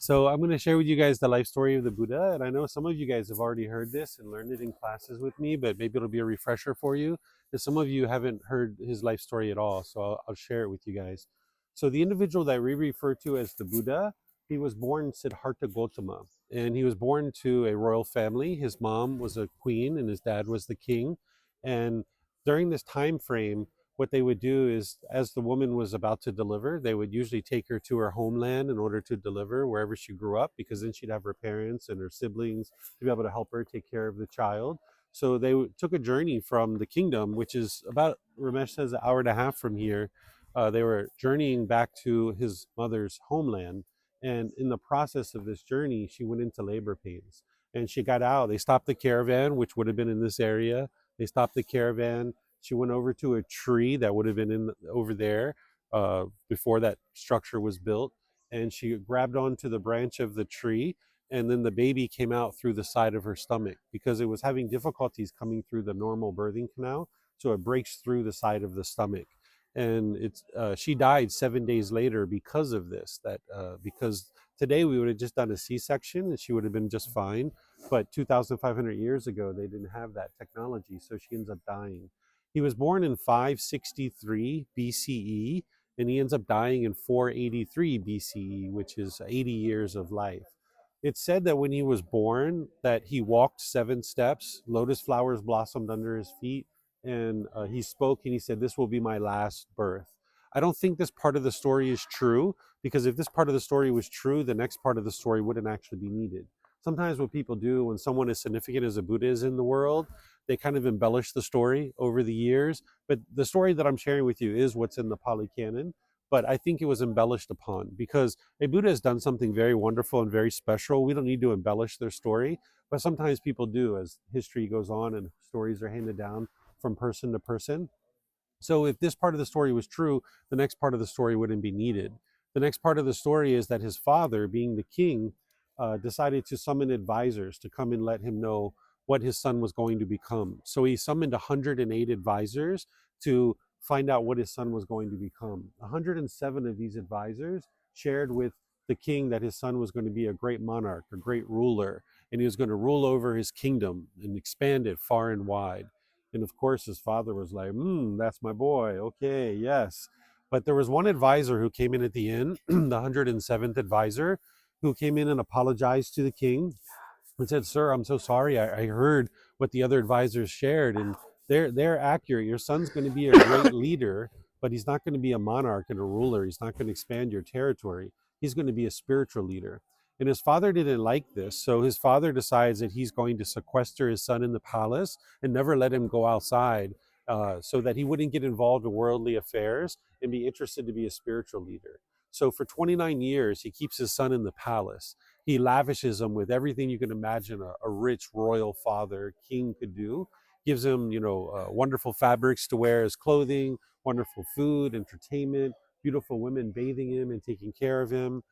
So I'm going to share with you guys the life story of the Buddha. And I know some of you guys have already heard this and learned it in classes with me, but maybe it'll be a refresher for you. And some of you haven't heard his life story at all. So I'll share it with you guys. So the individual that we refer to as the Buddha, he was born Siddhartha Gautama. And he was born to a royal family. His mom was a queen and his dad was the king. And during this time frame, what they would do is, as the woman was about to deliver, they would usually take her to her homeland in order to deliver wherever she grew up, because then she'd have her parents and her siblings to be able to help her take care of the child. So they took a journey from the kingdom, which is about, Ramesh says, an hour and a half from here. They were journeying back to his mother's homeland. And in the process of this journey, she went into labor pains and she got out. They stopped the caravan, which would have been in this area. They stopped the caravan. She went over to a tree that would have been over there before that structure was built, and she grabbed onto the branch of the tree. And then the baby came out through the side of her stomach because it was having difficulties coming through the normal birthing canal, so it breaks through the side of the stomach. And it's she died 7 days later because of this. Because today we would have just done a C-section and she would have been just fine, but 2,500 years ago they didn't have that technology, so she ends up dying. He was born in 563 BCE, and he ends up dying in 483 BCE, which is 80 years of life. It's said that when he was born, that he walked 7 steps, lotus flowers blossomed under his feet, and he spoke and he said, "This will be my last birth." I don't think this part of the story is true, because if this part of the story was true, the next part of the story wouldn't actually be needed. Sometimes what people do when someone as significant as a Buddha is in the world, they kind of embellish the story over the years. But the story that I'm sharing with you is what's in the Pali Canon. But I think it was embellished upon because a Buddha has done something very wonderful and very special. We don't need to embellish their story, but sometimes people do as history goes on and stories are handed down from person to person. So if this part of the story was true, the next part of the story wouldn't be needed. The next part of the story is that his father, being the king, decided to summon advisors to come and let him know what his son was going to become. So he summoned 108 advisors to find out what his son was going to become. 107 of these advisors shared with the king that his son was going to be a great monarch, a great ruler, and he was going to rule over his kingdom and expand it far and wide. And of course, his father was like, that's my boy. Okay, yes. But there was one advisor who came in at the end, the 107th advisor, who came in and apologized to the king and said, "Sir, I'm so sorry. I heard what the other advisors shared, and they're accurate. Your son's going to be a great leader, but he's not going to be a monarch and a ruler. He's not going to expand your territory. He's going to be a spiritual leader." And his father didn't like this, so his father decides that he's going to sequester his son in the palace and never let him go outside, so that he wouldn't get involved in worldly affairs and be interested to be a spiritual leader. So for 29 years, he keeps his son in the palace. He lavishes him with everything you can imagine a rich royal father, king could do. Gives him, wonderful fabrics to wear as clothing, wonderful food, entertainment, beautiful women bathing him and taking care of him,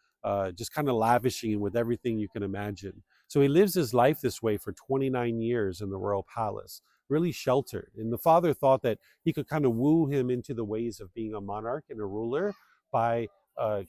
just kind of lavishing him with everything you can imagine. So he lives his life this way for 29 years in the royal palace, really sheltered. And the father thought that he could kind of woo him into the ways of being a monarch and a ruler by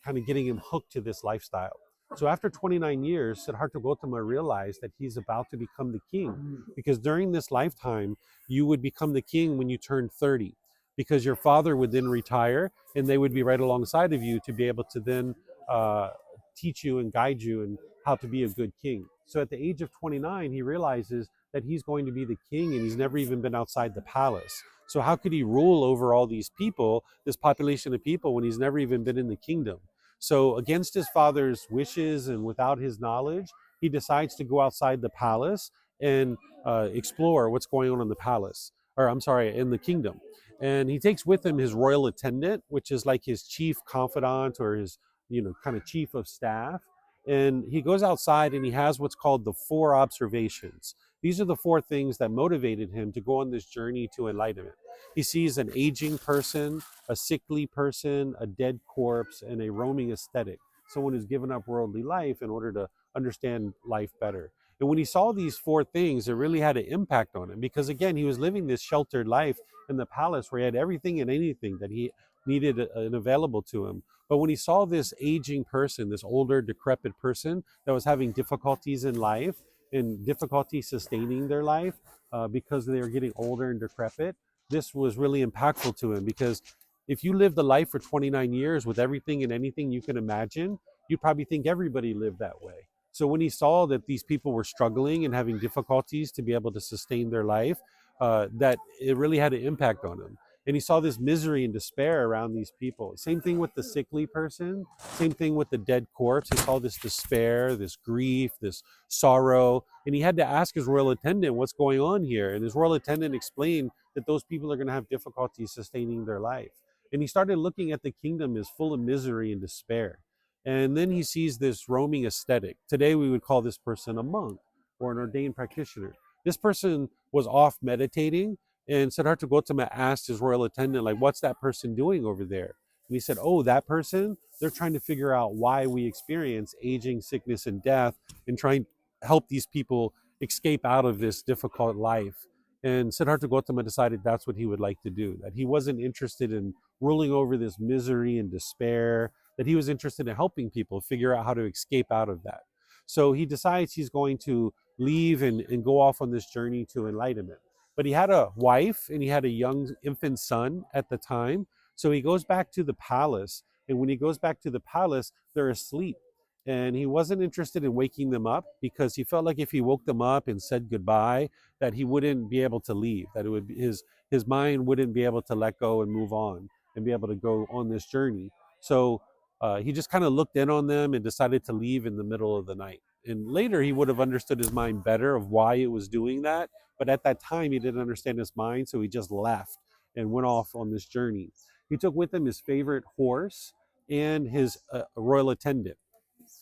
kind of getting him hooked to this lifestyle. So after 29 years, Siddhartha Gautama realized that he's about to become the king, because during this lifetime, you would become the king when you turn 30, because your father would then retire and they would be right alongside of you to be able to then uh, teach you and guide you and how to be a good king. So at the age of 29, he realizes that he's going to be the king and he's never even been outside the palace. So how could he rule over all these people, this population of people, when he's never even been in the kingdom? So against his father's wishes and without his knowledge, he decides to go outside the palace and explore what's going on in the palace, or I'm sorry, in the kingdom. And he takes with him his royal attendant, which is like his chief confidant or his, kind of chief of staff. And he goes outside and he has what's called the 4 observations. These are the 4 things that motivated him to go on this journey to enlightenment. He sees an aging person, a sickly person, a dead corpse, and a roaming ascetic, someone who's given up worldly life in order to understand life better. And when he saw these 4 things, it really had an impact on him because, again, he was living this sheltered life in the palace where he had everything and anything that he needed and available to him. But when he saw this aging person, this older, decrepit person that was having difficulties in life and difficulty sustaining their life because they were getting older and decrepit, this was really impactful to him because if you lived a life for 29 years with everything and anything you can imagine, you'd probably think everybody lived that way. So when he saw that these people were struggling and having difficulties to be able to sustain their life, that it really had an impact on him. And he saw this misery and despair around these people. Same thing with the sickly person, same thing with the dead corpse. He saw this despair, this grief, this sorrow. And he had to ask his royal attendant, what's going on here? And his royal attendant explained that those people are going to have difficulty sustaining their life. And he started looking at the kingdom as full of misery and despair. And then he sees this roaming ascetic. Today we would call this person a monk or an ordained practitioner. This person was off meditating, and Siddhartha Gautama asked his royal attendant, like, what's that person doing over there? And he said, oh, that person, they're trying to figure out why we experience aging, sickness, and death, and trying to help these people escape out of this difficult life. And Siddhartha Gautama decided that's what he would like to do, that he wasn't interested in ruling over this misery and despair, that he was interested in helping people figure out how to escape out of that. So he decides he's going to leave and go off on this journey to enlightenment. But he had a wife and he had a young infant son at the time. So he goes back to the palace. And when he goes back to the palace, they're asleep. And he wasn't interested in waking them up because he felt like if he woke them up and said goodbye, that he wouldn't be able to leave, that it would be his mind wouldn't be able to let go and move on and be able to go on this journey. So he just kind of looked in on them and decided to leave in the middle of the night. And later he would have understood his mind better of why it was doing that. But at that time, he didn't understand his mind. So he just left and went off on this journey. He took with him his favorite horse and his royal attendant.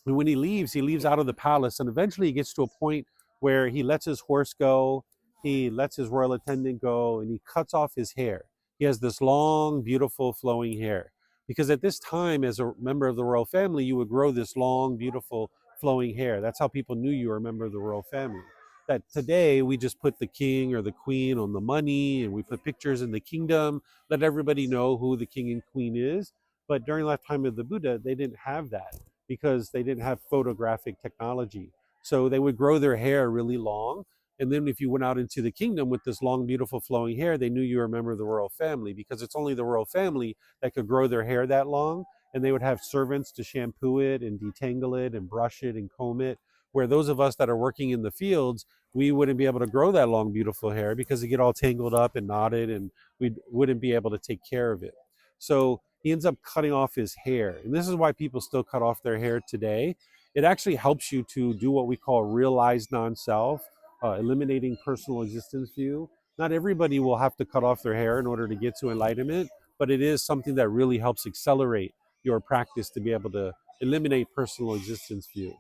And when he leaves out of the palace, and eventually he gets to a point where he lets his horse go, he lets his royal attendant go, and he cuts off his hair. He has this long, beautiful, flowing hair. Because at this time, as a member of the royal family, you would grow this long, beautiful, flowing hair. That's how people knew you were a member of the royal family. That today we just put the king or the queen on the money, and we put pictures in the kingdom, let everybody know who the king and queen is. But during the lifetime of the Buddha, they didn't have that because they didn't have photographic technology. So they would grow their hair really long. And then if you went out into the kingdom with this long, beautiful flowing hair, they knew you were a member of the royal family because it's only the royal family that could grow their hair that long. And they would have servants to shampoo it and detangle it and brush it and comb it. Where those of us that are working in the fields, we wouldn't be able to grow that long, beautiful hair because it get all tangled up and knotted and we wouldn't be able to take care of it. So he ends up cutting off his hair. And this is why people still cut off their hair today. It actually helps you to do what we call realized non-self, eliminating personal existence view. Not everybody will have to cut off their hair in order to get to enlightenment, but it is something that really helps accelerate your practice to be able to eliminate personal existence view.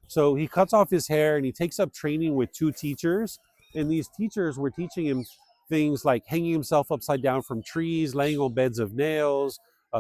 So he cuts off his hair and he takes up training with two teachers. And these teachers were teaching him things like hanging himself upside down from trees, laying on beds of nails,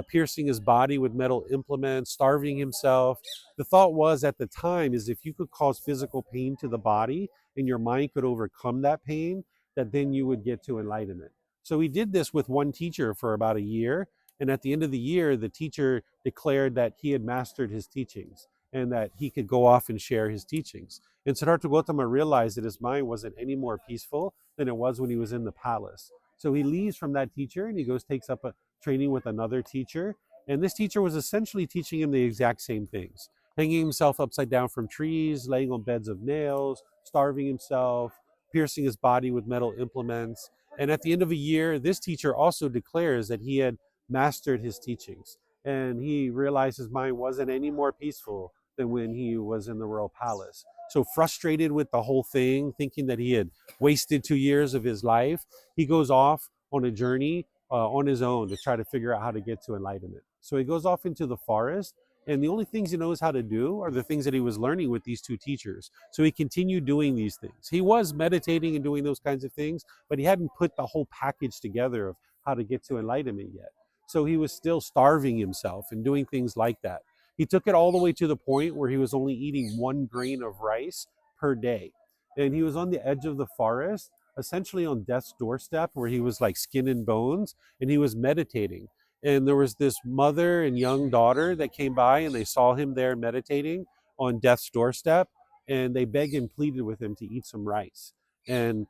piercing his body with metal implements, starving himself. The thought was at the time is if you could cause physical pain to the body and your mind could overcome that pain, that then you would get to enlightenment. So he did this with one teacher for about a year. And at the end of the year, the teacher declared that he had mastered his teachings and that he could go off and share his teachings. And Siddhartha Gautama realized that his mind wasn't any more peaceful than it was when he was in the palace. So he leaves from that teacher and he goes, takes up a training with another teacher. And this teacher was essentially teaching him the exact same things, hanging himself upside down from trees, laying on beds of nails, starving himself, piercing his body with metal implements. And at the end of a year, this teacher also declares that he had mastered his teachings. And he realized his mind wasn't any more peaceful than when he was in the royal palace. So frustrated with the whole thing, thinking that he had wasted 2 years of his life, he goes off on a journey on his own to try to figure out how to get to enlightenment. So he goes off into the forest, and the only things he knows how to do are the things that he was learning with these two teachers. So he continued doing these things. He was meditating and doing those kinds of things, but he hadn't put the whole package together of how to get to enlightenment yet. So he was still starving himself and doing things like that. He took it all the way to the point where he was only eating 1 grain of rice per day. And he was on the edge of the forest, essentially on death's doorstep, where he was like skin and bones, and he was meditating. And there was this mother and young daughter that came by, and they saw him there meditating on death's doorstep, and they begged and pleaded with him to eat some rice. And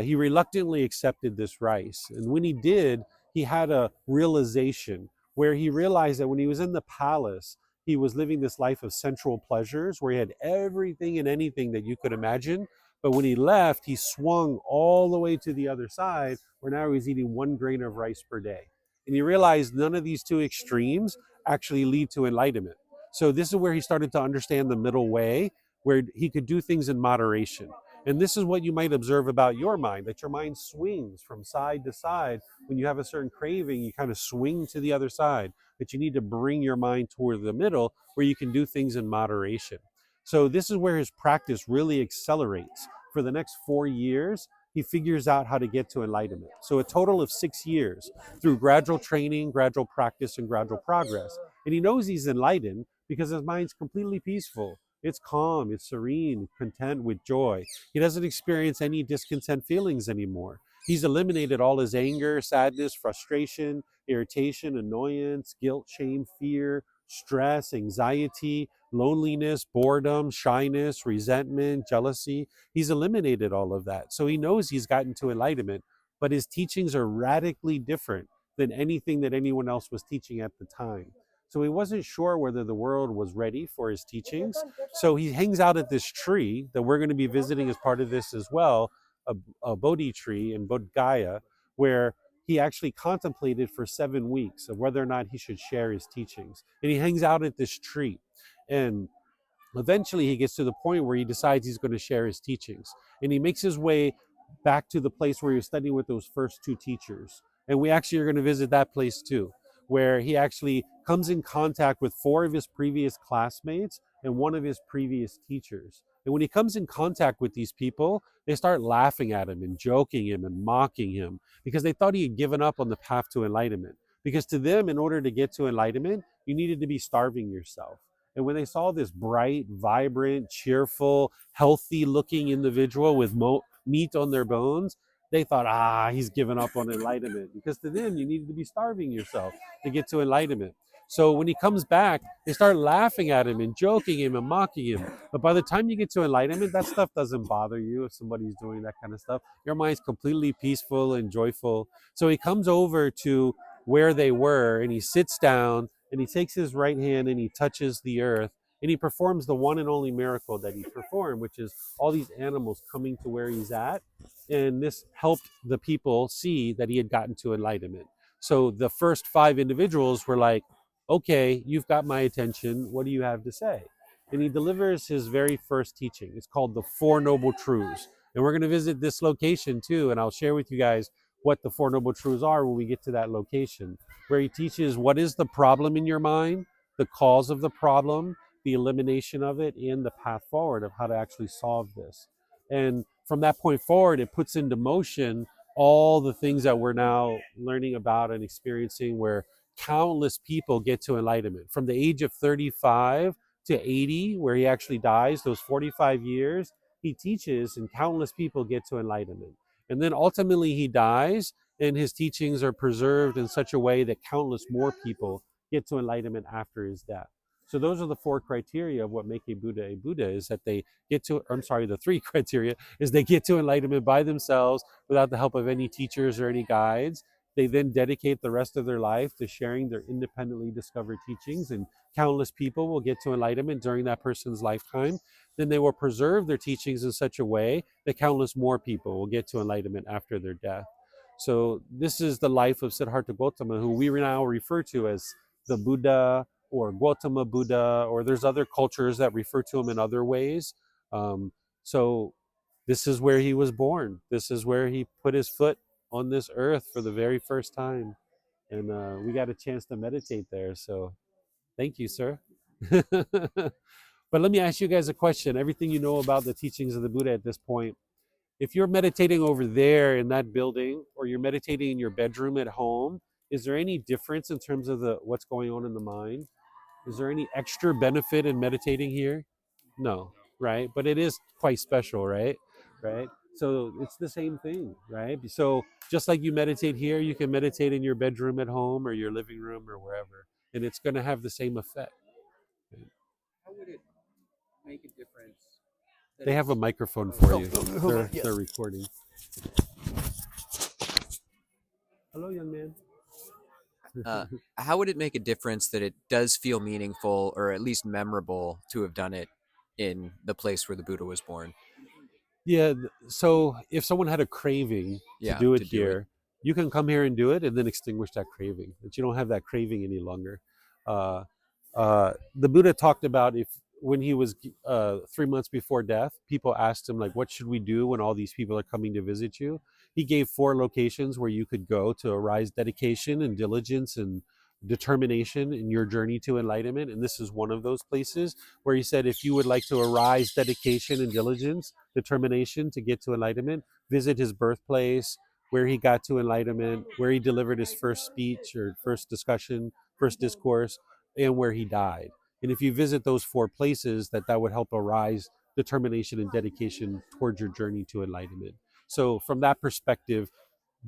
he reluctantly accepted this rice. And when he did, he had a realization where he realized that when he was in the palace, he was living this life of sensual pleasures where he had everything and anything that you could imagine. But when he left, he swung all the way to the other side where now he's eating 1 grain of rice per day. And he realized none of these two extremes actually lead to enlightenment. So this is where he started to understand the middle way, where he could do things in moderation. And this is what you might observe about your mind, that your mind swings from side to side. When you have a certain craving, you kind of swing to the other side, that you need to bring your mind toward the middle where you can do things in moderation. So this is where his practice really accelerates. For the next 4 years, he figures out how to get to enlightenment. So a total of 6 years through gradual training, gradual practice, and gradual progress. And he knows he's enlightened because his mind's completely peaceful. It's calm, it's serene, content with joy. He doesn't experience any discontent feelings anymore. He's eliminated all his anger, sadness, frustration, irritation, annoyance, guilt, shame, fear, stress, anxiety, loneliness, boredom, shyness, resentment, jealousy. He's eliminated all of that. So he knows he's gotten to enlightenment, but his teachings are radically different than anything that anyone else was teaching at the time. So he wasn't sure whether the world was ready for his teachings. So he hangs out at this tree that we're going to be visiting as part of this as well, a Bodhi tree in Bodh Gaya, where he actually contemplated for 7 weeks of whether or not he should share his teachings. And he hangs out at this tree. And eventually he gets to the point where he decides he's going to share his teachings. And he makes his way back to the place where he was studying with those first two teachers. And we actually are going to visit that place too, where he actually comes in contact with 4 of his previous classmates and 1 of his previous teachers. And when he comes in contact with these people, they start laughing at him and joking him and mocking him because they thought he had given up on the path to enlightenment. Because to them, in order to get to enlightenment, you needed to be starving yourself. And when they saw this bright, vibrant, cheerful, healthy looking individual with meat on their bones, they thought, he's given up on enlightenment. Because to them, you needed to be starving yourself to get to enlightenment. So when he comes back, they start laughing at him and joking him and mocking him. But by the time you get to enlightenment, that stuff doesn't bother you if somebody's doing that kind of stuff. Your mind's completely peaceful and joyful. So he comes over to where they were and he sits down and he takes his right hand and he touches the earth and he performs the one and only miracle that he performed, which is all these animals coming to where he's at. And this helped the people see that he had gotten to enlightenment. So the first 5 individuals were like, okay, you've got my attention. What do you have to say? And he delivers his very first teaching. It's called the Four Noble Truths. And we're going to visit this location too. And I'll share with you guys what the Four Noble Truths are when we get to that location, where he teaches what is the problem in your mind, the cause of the problem, the elimination of it, and the path forward of how to actually solve this. And from that point forward, it puts into motion all the things that we're now learning about and experiencing, where countless people get to enlightenment from the age of 35 to 80, where he actually dies. Those 45 years he teaches, and countless people get to enlightenment. And then ultimately he dies, and his teachings are preserved in such a way that countless more people get to enlightenment after his death. So those are the 4 criteria of what make a Buddha, is that they get to, I'm sorry, the 3 criteria is they get to enlightenment by themselves without the help of any teachers or any guides. They then dedicate the rest of their life to sharing their independently discovered teachings, and countless people will get to enlightenment during that person's lifetime. Then they will preserve their teachings in such a way that countless more people will get to enlightenment after their death. So this is the life of Siddhartha Gautama, who we now refer to as the Buddha or Gautama Buddha, or there's other cultures that refer to him in other ways. So this is where he was born. This is where he put his foot on this earth for the very first time. And we got a chance to meditate there. So thank you, sir. But let me ask you guys a question. Everything you know about the teachings of the Buddha at this point, if you're meditating over there in that building, or you're meditating in your bedroom at home, is there any difference in terms of what's going on in the mind? Is there any extra benefit in meditating here? No, right? But it is quite special, right? Right? So it's the same thing, right? So just like you meditate here, you can meditate in your bedroom at home or your living room or wherever, and it's going to have the same effect. How would it make a difference that They have a it's microphone for you. hold on, They're yes. recording. Hello, young man. Uh, how would it make a difference that it does feel meaningful or at least memorable to have done it in the place where the Buddha was born? Yeah. So if someone had a craving to Yeah, do it to do it. here, you can come here and do it, and then extinguish that craving. But you don't have that craving any longer. Uh, the Buddha talked about if when he was 3 months before death, people asked him like, "What should we do when all these people are coming to visit you?" He gave 4 locations where you could go to arise dedication and diligence and determination in your journey to enlightenment. And this is one of those places where he said, if you would like to arise dedication and diligence, determination to get to enlightenment, visit his birthplace, where he got to enlightenment, where he delivered his first speech or first discussion, first discourse, and where he died. And if you visit those 4 places, that would help arise determination and dedication towards your journey to enlightenment. So from that perspective,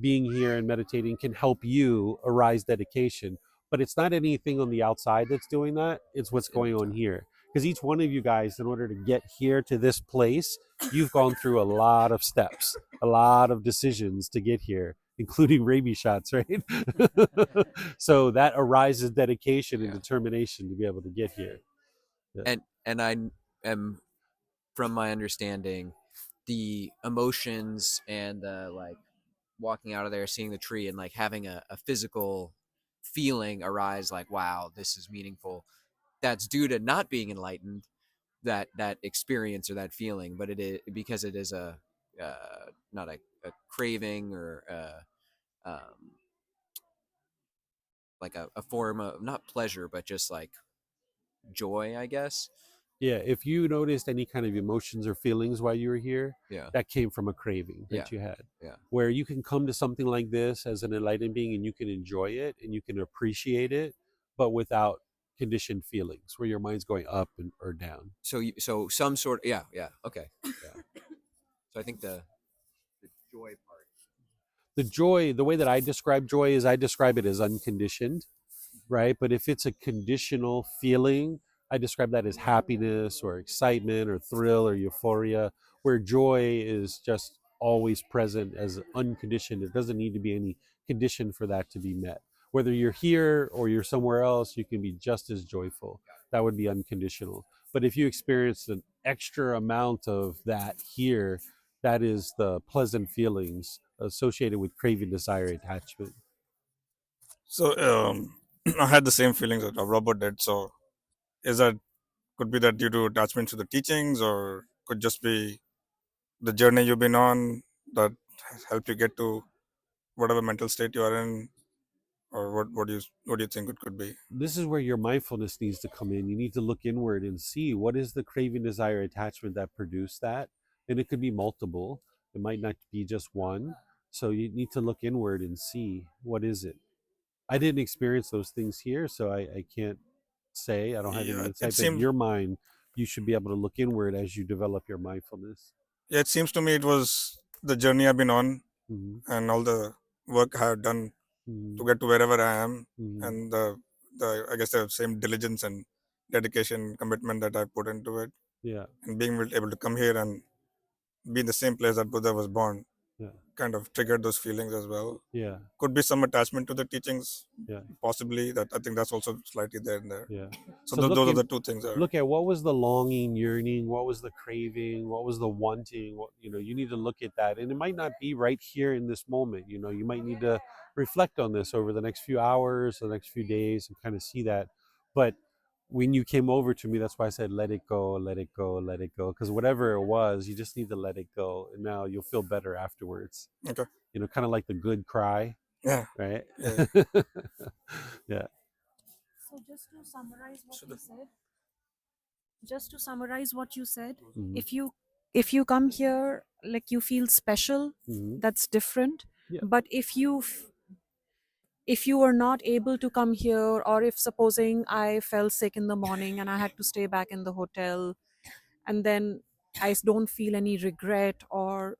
being here and meditating can help you arise dedication. But it's not anything on the outside that's doing that. It's what's It's going on inside. here. Because each one of you guys, in order to get here to this place, you've gone through a lot of steps, a lot of decisions to get here, including rabies shots, right? So that arises dedication and Yeah. determination to be able to get here. Yeah. And I am, from my understanding, the emotions and the like walking out of there, seeing the tree and like having a physical feeling arise like, wow, this is meaningful. That's due to not being enlightened, that experience or that feeling, but it is because it is a not a craving or like a form of not pleasure, but just like joy, I guess. Yeah, if you noticed any kind of emotions or feelings while you were here, Yeah, that came from a craving yeah, that you had. yeah. Where you can come to something like this as an enlightened being and you can enjoy it and you can appreciate it, but without conditioned feelings, where your mind's going up and, or down. So some sort. Yeah, yeah. Okay. Yeah. So I think the joy part. The joy, the way that I describe joy is I describe it as unconditioned, right? But if it's a conditional feeling, I describe that as happiness or excitement or thrill or euphoria, where joy is just always present as unconditioned. It doesn't need to be any condition for that to be met. Whether you're here or you're somewhere else, you can be just as joyful. That would be unconditional. But if you experience an extra amount of that here, that is the pleasant feelings associated with craving, desire, attachment. So I had the same feelings that Robert did. So is that could be that due to attachment to the teachings, or could just be the journey you've been on that has helped you get to whatever mental state you are in, or what do you think it could be? This is where your mindfulness needs to come in. You need to look inward and see what is the craving, desire, attachment that produced that. And it could be multiple. It might not be just one. So you need to look inward and see what is it. I didn't experience those things here, so I can't say. I don't have any Yeah, it insight. But seems. your mind, you should be able to look inward as you develop your mindfulness. Yeah, it seems to me it was the journey I've been on Hmm. and all the work I have done Hmm. to get to wherever I am, Hmm. and the I guess the same diligence and dedication, commitment that I put into it, Yeah, and being able to come here and be in the same place that Buddha was born yeah, kind of triggered those feelings as well. yeah, Could be some attachment to the teachings, yeah, possibly. That I think that's also slightly there and there. yeah. So So look those are in, the two things. Are look at what was the longing, yearning, what was the craving, what was the wanting. What, you need to look at that, and it might not be right here in this moment. You might need to reflect on this over the next few hours, the next few days, and kind of see that. But when you came over to me, that's why I said, let it go, let it go, let it go, because whatever it was, you just need to let it go, and now you'll feel better afterwards. okay. Kind of like the good cry, Yeah. right? Yeah. Yeah. So So the, just to summarize what you said, Hmm. if you come here like you feel special, Hmm. that's different. Yeah. But if you are not able to come here, or if supposing I fell sick in the morning and I had to stay back in the hotel, and then I don't feel any regret or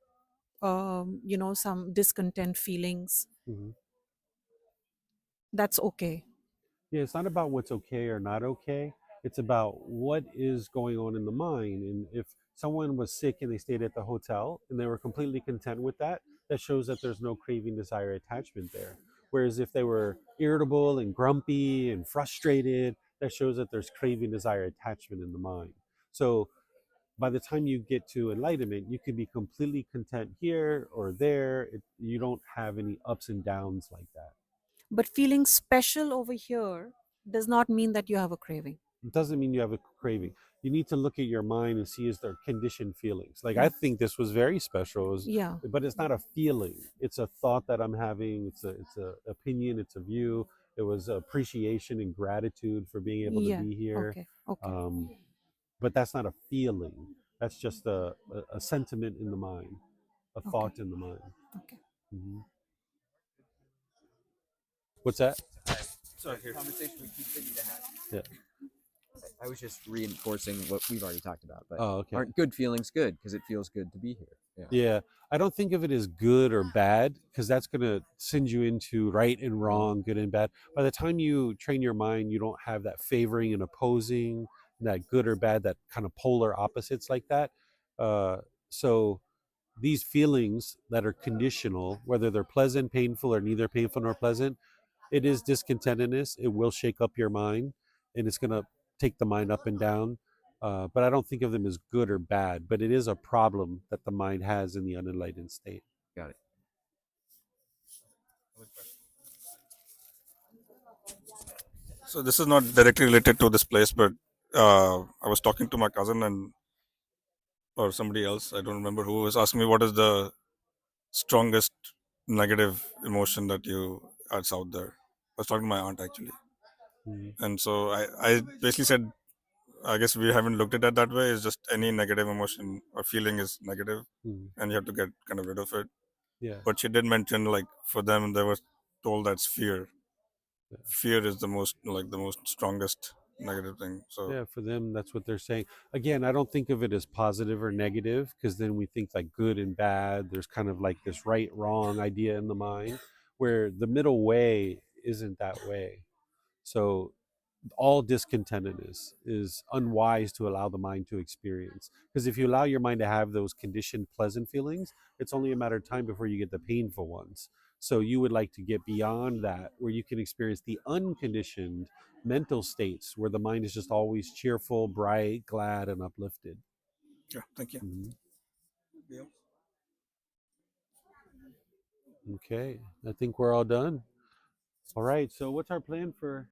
some discontent feelings. Mhm. That's okay. Yeah, it's not about what's okay or not okay. It's about what is going on in the mind. And if someone was sick and they stayed at the hotel and they were completely content with that, that shows that there's no craving, desire, attachment there. Whereas if they were irritable and grumpy and frustrated, that shows that there's craving, desire, attachment in the mind. So by the time you get to enlightenment, you can be completely content here or there. You don't have any ups and downs like that. But feeling special over here does not mean that you have a craving. It doesn't mean you have a craving. You need to look at your mind and see is there conditioned feelings. Like I Mm. think this was very special, Yeah. but it's not a feeling. It's a thought that I'm having. It's a opinion. It's a view. It was appreciation and gratitude for being able to Yeah. be here. Okay. Okay. Um, but that's not a feeling. That's just a sentiment in the mind, a Okay. thought in the mind. Okay. Hmm. What's that? Sorry, here. Conversation we continue to have. Yeah. I was just reinforcing what we've already talked about, but Oh, okay. aren't good feelings good because it feels good to be here? Yeah. Yeah, I don't think of it as good or bad because that's going to send you into right and wrong, good and bad. By the time you train your mind, you don't have that favoring and opposing, that good or bad, that kind of polar opposites like that. So these feelings that are conditional, whether they're pleasant, painful, or neither painful nor pleasant, it is discontentedness. It will shake up your mind, and it's going to take the mind up and down. But I don't think of them as good or bad. But it is a problem that the mind has in the unenlightened state. Got it. So this is not directly related to this place, but I was talking to my cousin and or somebody else. I don't remember who was asking me what is the strongest negative emotion that you that's out there. I was talking to my aunt actually, Mm, and so I basically said I guess we haven't looked at it that way. It's just any negative emotion or feeling is negative, mm, and you have to get kind of rid of it. yeah, But she did mention like for them they were told that's fear. yeah, Fear is the most strongest negative thing. So yeah. For them, that's what they're saying. Again, I don't think of it as positive or negative because then we think like good and bad. There's kind of like this right, wrong idea in the mind, where the middle way isn't that way. So all discontentedness is unwise to allow the mind to experience. Because if you allow your mind to have those conditioned pleasant feelings, it's only a matter of time before you get the painful ones. So you would like to get beyond that, where you can experience the unconditioned mental states where the mind is just always cheerful, bright, glad, and uplifted. yeah, thank you. Mhm. Okay, I think we're all done. All right, so what's our plan for